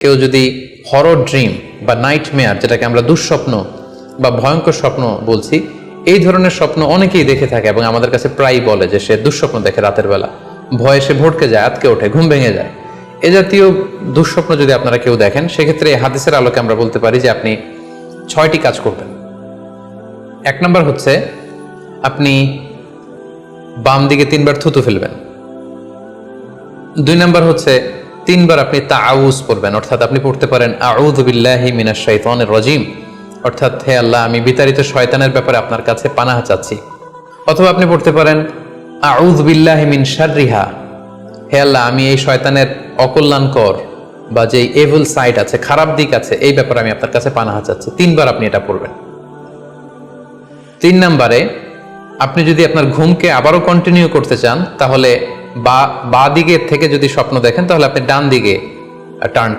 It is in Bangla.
কেউ যদি হরর ড্রিম বা নাইটমেয়ার, যেটাকে আমরা দুঃস্বপ্ন বা ভয়ঙ্কর স্বপ্ন বলছি, এই ধরনের স্বপ্ন অনেকেই দেখে থাকে এবং আমাদের কাছে প্রায় বলে যে সে দুঃস্বপ্ন দেখে রাতের বেলা, ভয়ে সে ভটকে যায়, আটকে ওঠে, ঘুম ভেঙে যায়। এ জাতীয় দুঃস্বপ্ন যদি আপনারা কেউ দেখেন, সেক্ষেত্রে এই হাদিসের আলোকে আমরা বলতে পারি যে আপনি 6টি কাজ করবেন। 1 নম্বর হচ্ছে আপনি বাম দিকে 3বার থুতু ফেলবেন। 2 নম্বর হচ্ছে 3বার আপনি তাআউজ পড়বেন, অর্থাৎ আপনি পড়তে পারেন আউযু বিল্লাহি মিনাশ শাইতানির রাজিম, অর্থাৎ হে আল্লাহ, আমি বিতাড়িত শয়তানের ব্যাপারে আপনার কাছে পানাহ চাচ্ছি। অথবা আপনি পড়তে পারেন আউযু বিল্লাহি মিন শাররিহা, হে আল্লাহ, আমি এই শয়তানের অকল্যাণকর বা যে এভিল সাইড আছে, খারাপ দিক আছে, এই ব্যাপারে আমি আপনার কাছে পানাহ চাচ্ছি। 3বার আপনি এটা পড়বেন। 3 নম্বরে আপনি যদি আপনার ঘুমকে আবারও কন্টিনিউ করতে চান, তাহলে বা দিকে থেকে যদি স্বপ্ন দেখেন, তাহলে আপনি ডান দিকে টার্ন